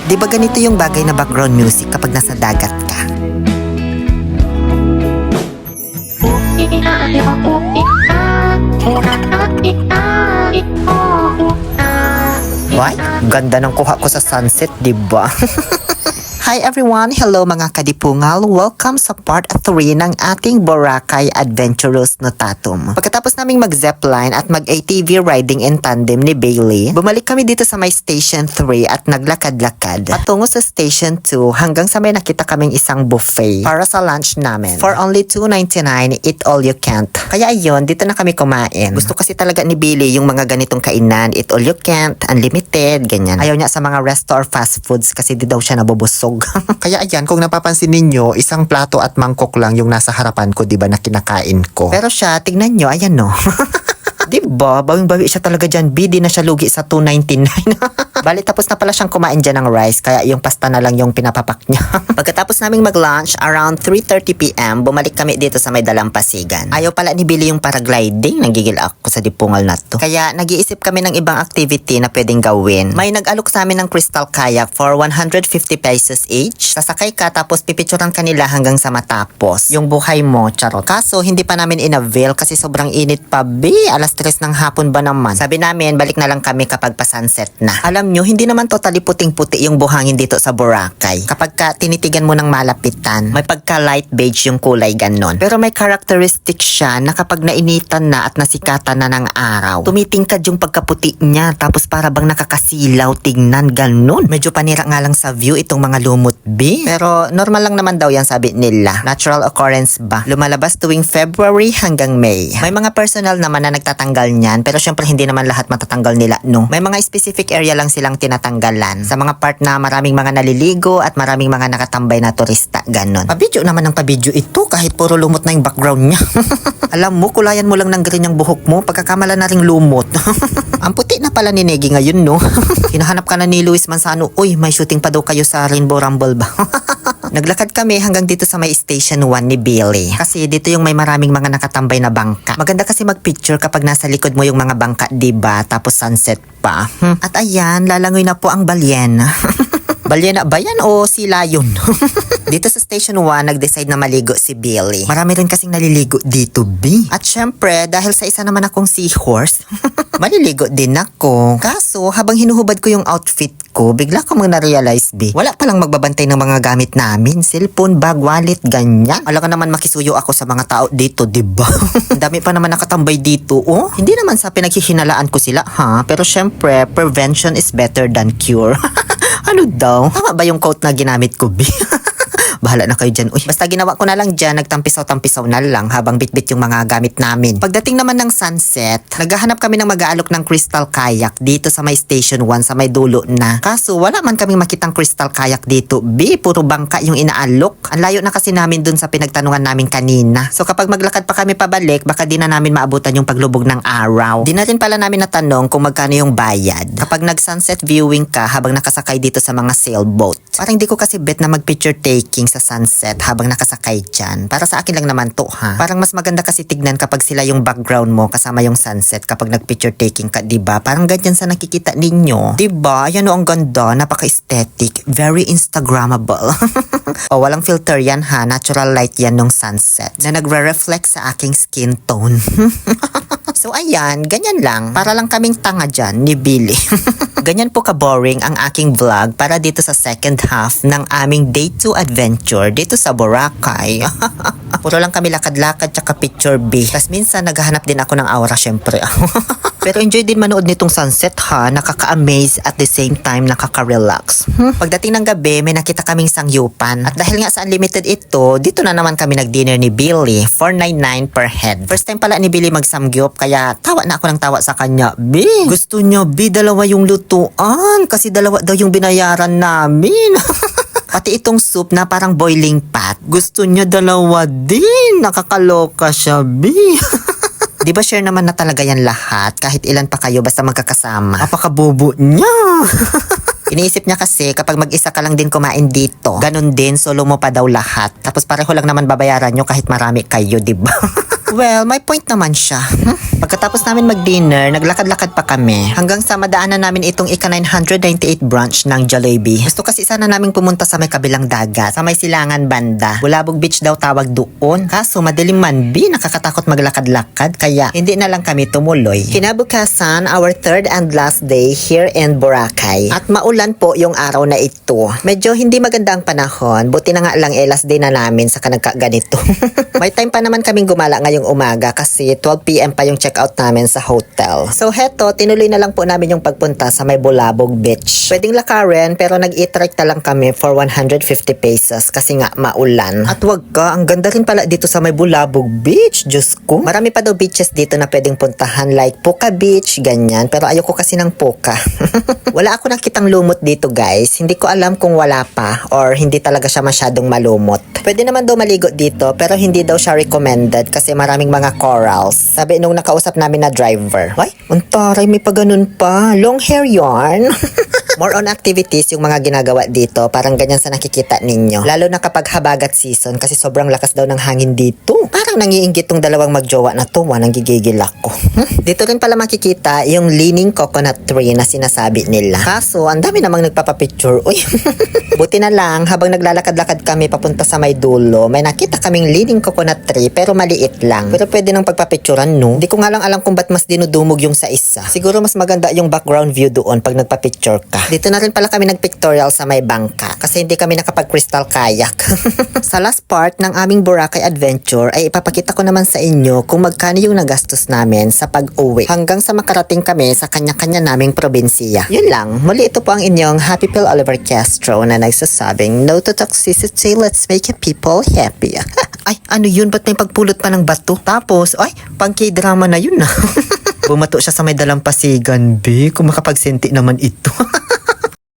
Di ba ganito yung bagay na background music kapag nasa dagat ka? Why? Ganda ng kuha ko sa sunset, di ba? Hi everyone! Hello mga kadipungal! Welcome sa part 3 ng ating Boracay Adventurous Notatum. Pagkatapos naming mag-zipline at mag-ATV riding in tandem ni Bailey, bumalik kami dito sa may Station 3 at naglakad-lakad patungo sa Station 2 hanggang sa may nakita kaming isang buffet para sa lunch namin. For only $2.99, eat all you can't. Kaya ayun, dito na kami kumain. Gusto kasi talaga ni Bailey yung mga ganitong kainan, eat all you can't, unlimited, ganyan. Ayaw niya sa mga resto or fast foods kasi di daw siya nabubusog. Kaya ayan, kung napapansin ninyo, isang plato at mangkok lang yung nasa harapan ko, diba, na kinakain ko. Pero siya, tignan nyo, ayan no. Diba? Bawing-bawi siya talaga dyan. Di na siya lugi sa $2.99. Bali, tapos na pala siyang kumain dyan ng rice, kaya yung pasta na lang yung pinapapak niya. Pagkatapos naming mag-lunch, around 3:30 p.m., bumalik kami dito sa may Dalampasigan. Ayaw pala ni Billy yung paragliding. Nagigil ako sa dipungal na to. Kaya nag-iisip kami ng ibang activity na pwedeng gawin. May nag-alok sa amin ng crystal kayak for 150 pesos each. Sasakay ka, tapos pipicturan kanila hanggang sa matapos. Yung buhay mo, charot. Kaso, hindi pa namin in-avail kasi sobrang init pa, alas 3 ng hapon ba naman. Sabi namin, balik na lang kami kapag pa-sunset na. Alam nyo, hindi naman totally puting-puti yung buhangin dito sa Boracay. Kapag ka tinitigan mo ng malapitan, may pagka-light beige yung kulay ganon. Pero may characteristic siya na kapag nainitan na at nasikatan na ng araw, tumitingkad yung pagkaputi niya, tapos para bang nakakasilaw, tignan, ganon. Medyo panira nga lang sa view itong mga lumot, Pero normal lang naman daw yan, sabi nila. Natural occurrence ba? Lumalabas tuwing February hanggang May. May mga personal naman na nagtatanggal niyan, pero syempre hindi naman lahat matatanggal nila, no? May mga specific area lang silang tinatanggalan. Sa mga part na maraming mga naliligo at maraming mga nakatambay na turista, ganon. Pabidyo naman ng pabidyo ito kahit puro lumot na yung background niya. Alam mo, kulayan mo lang ng green yung buhok mo, pagkakamala na ring lumot. Ang puti na pala ni Negi ngayon, no? Hinahanap ka na ni Luis Manzano, uy, may shooting pa daw kayo sa Rainbow Rumble ba? Naglakad kami hanggang dito sa may Station 1 ni Billy. Kasi dito yung may maraming mga nakatambay na bangka. Maganda kasi mag-picture kapag nasa likod mo yung mga bangka, diba? Tapos sunset pa. At ayan, lalangoy na po ang balyena. Balyena ba yan o si Lion? Dito sa Station 1, nag-decide na maligo si Billy. Marami rin kasing naliligo dito, At syempre, dahil sa isa naman akong seahorse, maliligo din ako. Kaso, habang hinuhubad ko yung outfit ko, bigla ko mga na-realize, wala palang magbabantay ng mga gamit namin. Cellphone, bag, wallet, ganyan. Alam ka naman makisuyo ako sa mga tao dito, diba? Ang dami pa naman nakatambay dito, oh. Hindi naman sa pinaghihinalaan ko sila, ha? Pero syempre, prevention is better than cure. Ano daw? Tama ba yung quote na ginamit ko, Bahala na kayo dyan. Uy, basta ginawa ko na lang dyan, nagtampisaw-tampisaw na lang habang bitbit yung mga gamit namin. Pagdating naman ng sunset, naghahanap kami ng mag-aalok ng crystal kayak dito sa may Station 1 sa may dulo na. Kaso wala man kaming makitang crystal kayak dito, puro bangka yung inaalok. Ang layo na kasi namin dun sa pinagtanungan namin kanina. So kapag maglakad pa kami pabalik, baka di na namin maabutan yung paglubog ng araw. Di na rin pala namin natanong kung magkano yung bayad kapag nag-sunset viewing ka habang nakasakay dito sa mga sailboat. Parang hindi ko kasi bet na mag-picture taking sa sunset habang nakasakay dyan. Para sa akin lang naman to, ha? Parang mas maganda kasi tignan kapag sila yung background mo kasama yung sunset kapag nag-picture taking ka, diba? Parang ganyan sa nakikita ninyo. Diba? Yan o, ang ganda. Napaka-aesthetic. Very Instagrammable. O, walang filter yan, ha? Natural light yan nung sunset na nagre-reflect sa aking skin tone. So, ayan. Ganyan lang. Para lang kaming tanga dyan ni Billy. Ganyan po ka-boring ang aking vlog para dito sa second half ng aming Day 2 adventure dito sa Boracay. Puro lang kami lakad-lakad tsaka picture tas minsan naghahanap din ako ng aura, syempre. Pero enjoy din manood nitong sunset, ha? Nakaka-amaze at the same time nakaka-relax. Pagdating ng gabi, may nakita kaming sangyupan. At dahil nga sa unlimited ito, dito na naman kami nag-dinner ni Billy. $4.99 per head. First time pala ni Billy mag-samgyup, kaya tawa na ako ng tawa sa kanya. Gusto niya, dalawa yung lutuan. Kasi dalawa daw yung binayaran namin. Pati itong soup na parang boiling pot, gusto niya dalawa din. Nakakaloka siya, Di ba share naman na talaga yan lahat? Kahit ilan pa kayo basta magkakasama. Apakabobo niya. Iniisip niya kasi kapag mag-isa ka lang din kumain dito, ganun din, solo mo pa daw lahat. Tapos pareho lang naman babayaran nyo kahit marami kayo, di ba? Well, may point naman siya. Pagkatapos namin mag-dinner, naglakad-lakad pa kami. Hanggang sa madaanan namin itong ika-998 branch ng Jollibee. Gusto kasi sana naming pumunta sa may kabilang dagat, sa may Silangan banda. Bulabog Beach daw tawag doon. Kaso madilim man nakakatakot maglakad-lakad kaya hindi na lang kami tumuloy. Kinabukasan, our third and last day here in Boracay. At maulan po yung araw na ito. Medyo hindi maganda ang panahon. Buti na nga lang last day na namin sa kanagkaganito. May time pa naman kaming gumala ngayong umaga kasi 12 PM pa yung check-out namin sa hotel. So heto, tinuloy na lang po namin yung pagpunta sa may Bulabog Beach. Pwedeng lakarin pero nag-e-trek na lang kami for 150 pesos kasi nga maulan. At wag ka, ang ganda rin pala dito sa may Bulabog Beach. Diyos ko. Marami pa daw beaches dito na pwedeng puntahan like Puka Beach, ganyan. Pero ayoko kasi ng Puka. Wala ako nakitang lumot dito guys. Hindi ko alam kung wala pa or hindi talaga siya masyadong malumot. Pwede naman daw maligo dito pero hindi daw siya recommended kasi maraming mga corals. Sabi nung nakausap namin na driver. Why? Untaray, may pa ganun pa. Long hair yarn. More on activities yung mga ginagawa dito. Parang ganyan sa nakikita ninyo. Lalo na kapag habagat season kasi sobrang lakas daw ng hangin dito. Parang nangiinggit tong dalawang magjowa na to. Nanggigigil ako. Dito rin pala makikita yung leaning coconut tree na sinasabi nila. Kaso, ang dami namang nagpapapicture. Uy. Buti na lang, habang naglalakad-lakad kami papunta sa may dulo, may nakita kaming leaning coconut tree pero maliit lang. Pero pwede nang pagpapicturean, no? Hindi ko nga lang alam kung ba't mas dinudumog yung sa isa. Siguro mas maganda yung background view doon pag nagpapicture ka. Dito na rin pala kami nagpictorial sa may bangka kasi hindi kami nakapag-crystal kayak. Sa last part ng aming Boracay adventure ay ipapakita ko naman sa inyo kung magkano yung nagastos namin sa pag-uwi hanggang sa makarating kami sa kanya-kanya naming probinsiya. Yun lang. Muli ito po ang inyong Happy Pill Oliver Castro na nagsasabing no to toxicity, let's make people happy. Ay, ano yun? Ba't may pagpulot pa ng bato? Tapos, ay, pang K-drama na yun na. Bumato siya sa may dalampasigan, be. Kung makapagsenti naman ito.